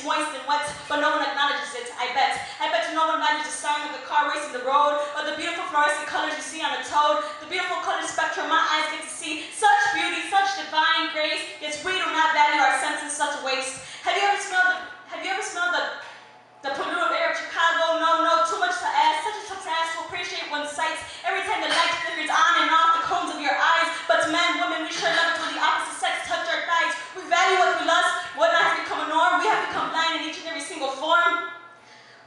It's moist and wet, but no one acknowledges it, I bet. I bet no one values the sound of the car racing the road, or the beautiful fluorescent colors you see on a toad, the beautiful color spectrum my eyes get to see. Such beauty, such divine grace, yet we do not value our senses such a waste. Have you ever smelled the polluted air of Chicago? No, too much to ask. Such a tough task to appreciate one's sights. Every time the light flickers on and off the cones of your eyes. But to men, women, we sure love it when the opposite sex touch our thighs. We value what we lust. What not has become a norm. We have become blind in each and every single form.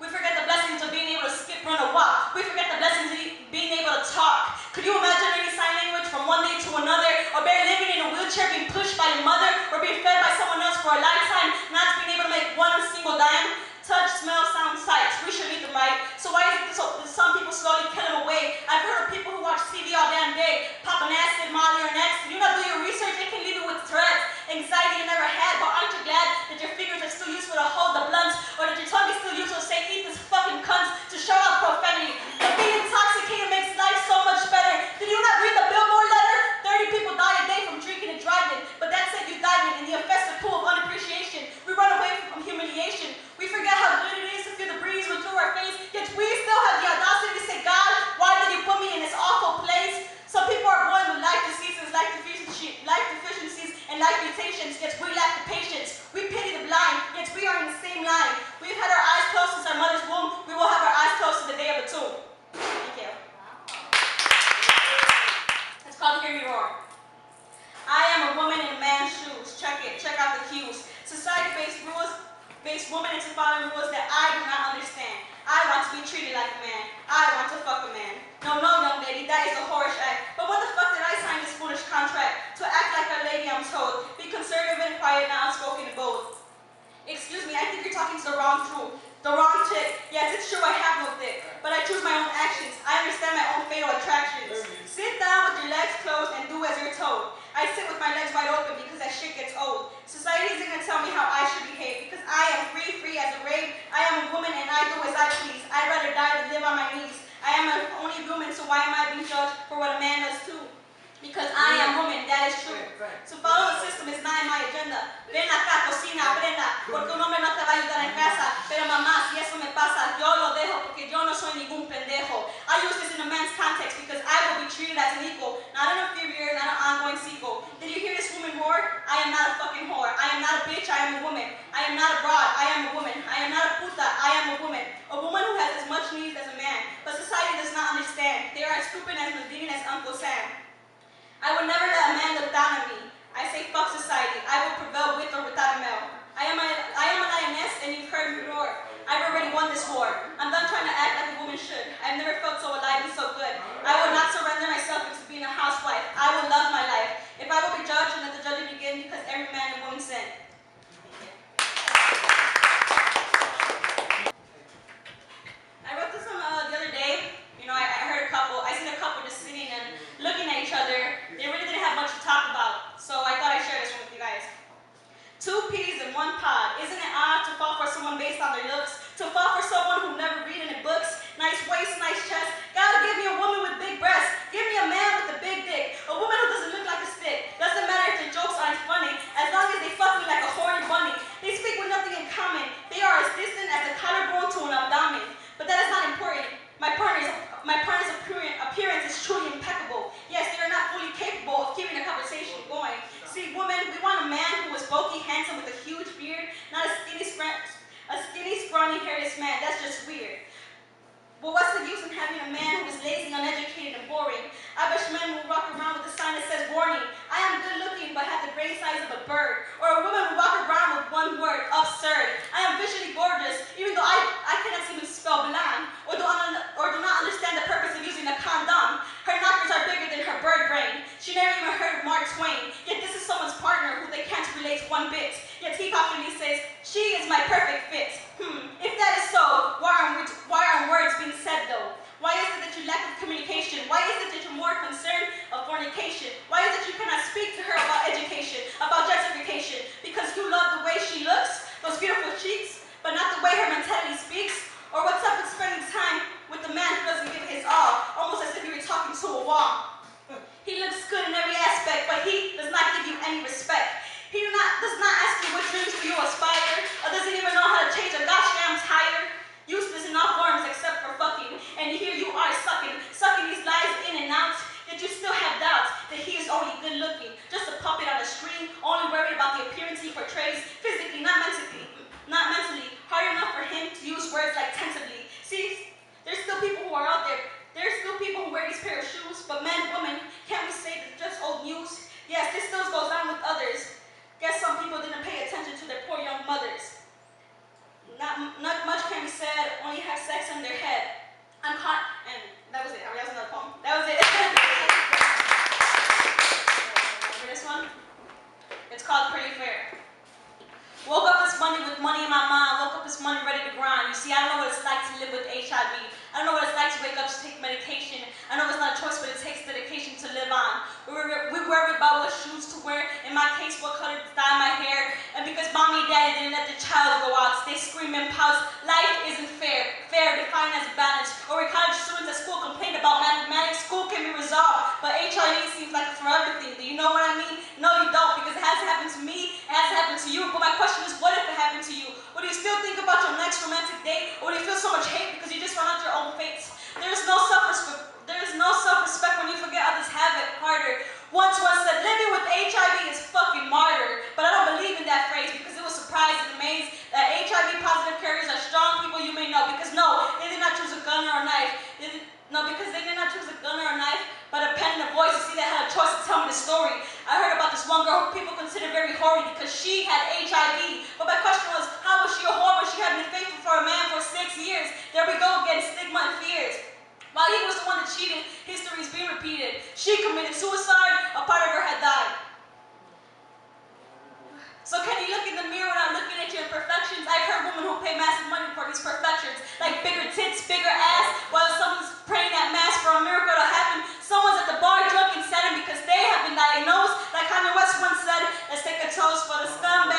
We forget the blessings of being able to skip, run, or walk. We forget the blessings of being able to talk. Could you imagine learning sign language from one day to another? Or barely living in a wheelchair, being pushed by your mother? Or being fed by someone else for a lifetime, not being able to make one single dime? Touch, smell, sound, sight. We should read them right. So why is it so some people slowly kill them away? I've heard of people who watch TV all damn day, pop an acid, Molly, or an X. Did you not do your research? It can leave you with threats, anxiety you never had. But aren't you glad that your fingers are still useful to hold the blunt, or that your tongue is still useful to say, eat this fucking cunt, to shout out profanity? But being intoxicated makes life so much better. Did you not read the Billboard letter? 30 people die a day from drinking and driving, but that said you died in the offensive pool of unappreciation. We run away from humiliation. We forget how good it is to feel the breeze run through our face, yet we still have the audacity to say, God, why did you put me in this awful place? Some people are born with life diseases, life deficiencies, and life mutations, yet we lack the patience. We pity the blind, yet we are in the same line. We've had our eyes closed since our mother's womb. We will have our eyes closed to the day of the tomb. Thank you. It's called Hear Me Roar. I am a woman in a man's shoes. Check it. Check out the cues. Society-based women into following rules that I do not understand. I want to be treated like a man. I want to fuck a man. No, young lady, that is a whorish act. But what the fuck did I sign this foolish contract? To act like a lady, I'm told. Be conservative and quiet, not outspoken and bold. Excuse me, I think you're talking to the wrong chick. Yes, it's true, I have no dick. But I choose my own actions. I understand my own fatal attractions. Sit down with your legs closed and do as you're told. I sit with my legs wide open because that shit gets old. Society isn't gonna tell me how I should behave because I am free as a rave. I am a woman and I do as I please. I'd rather die than live on my knees. I am an only woman, so why am I being judged for what a man does too? Because I am woman, that is true. To follow the system is not in my agenda. Ven acá, cocina, aprenda, porque un hombre no te va a ayudar en casa. Pero mamá, si eso me pasa, yo lo dejo porque yo no soy ningún pendejo. I use this in a man's context because I will be treated as an equal, not an inferior, not an ongoing sequel. Did you hear this woman roar? I am not a fucking whore. I am not a bitch, I am a woman. I am not a broad, I am a woman. I am not a puta, I am a woman. A woman who has as much needs as a man. But society does not understand. They are as stupid as Medina as Uncle Sam. I would never let a man look down on me. I say fuck society. I will prevail with or without a male. I am an INS and you've heard me roar. I've already won this war. I'm done trying to act like a woman should. I've never felt so alive and so good. I will not surrender myself into being a housewife. I will love my life. If I will be judged, then let the judging begin because every man and woman sin. I wrote this the other day. You know, I heard I seen a couple just sitting and looking at each other. They really didn't have much to talk about, so I thought I'd share this one with you guys. 2 peas in 1 pod. Isn't it odd to fall for someone based on their looks? To fall for someone who never read any books? Nice waist, nice chest. Gotta give me a woman with big breasts. Give me a man with a big dick. A woman who doesn't look like a stick. Doesn't matter if their jokes aren't funny, as long as they fuck me like a horny bunny. They speak with nothing in common. They are as distant as a collarbone to an abdomen. But that is not important. My partner's appearance is truly impeccable. Yes, they are not fully capable of keeping a conversation going. See, women, we want a man who is bulky, handsome, with a huge beard, not a skinny, scrawny, hairless man. That's just weird. But what's the use in having a man who is lazy, uneducated, and boring? I wish men would walk around with a sign that says warning. I am good looking, but have the brain size of a bird. Or a woman who walk around with one word, absurd. I am visually gorgeous, even though I cannot even spell blonde, or do not understand the purpose of using a condom. Her knockers are bigger than her bird brain. She never even heard of Mark Twain. Yet this is someone's partner who they can't relate one bit. Yet he confidently says, she is my perfect fit. If that is so, why aren't words being said though? Why is it that you lack of communication? Why is it that you're more concerned of fornication? Why is it you cannot speak to her about education, about justification? Because you love to live with HIV. I don't know what it's like to wake up to take medication. I know it's not a choice, but it takes dedication to live on. We worry about what shoes to wear. In my case, what color to dye my hair. And because mommy and daddy didn't let the child go out, they scream and pout. Life isn't fair. Fair defined as balance. Or we college students at school complain about mathematics. School can be resolved, but HIV seems like for everything. Do you know what I mean? No, you don't, because it hasn't happened to me. It hasn't happened to you. But my question is, what if it happened to you? Would you still think about your next romantic date, or do you feel so much hate because you just found out your own fate? There is no self-respect when you forget others have it harder. Once said, living with HIV is fucking martyr. But I don't believe in that phrase because it was surprised and amazed that HIV positive carriers are strong people you may know. Because no, they did not choose a gun or a knife. Because they did not choose a gun or a knife, but a pen and a voice. You see, they had a choice to tell me the story. I heard about this one girl who people consider very hoary because she had HIV. But my question was, how was she a whore when she had been faithful for a man for 6 years? There we go again, stigma and fears. While he was the one that cheated, history is being repeated. She committed suicide, a part of her had died. So can you look in the mirror without looking at your imperfections? I've heard women who pay massive money for these perfections, like bigger tits, bigger ass, while someone's praying at mass for a miracle to happen. Someone's at the bar drunk and saddened because they have been diagnosed. Like Kanye West once said, let's take a toast for the scumbag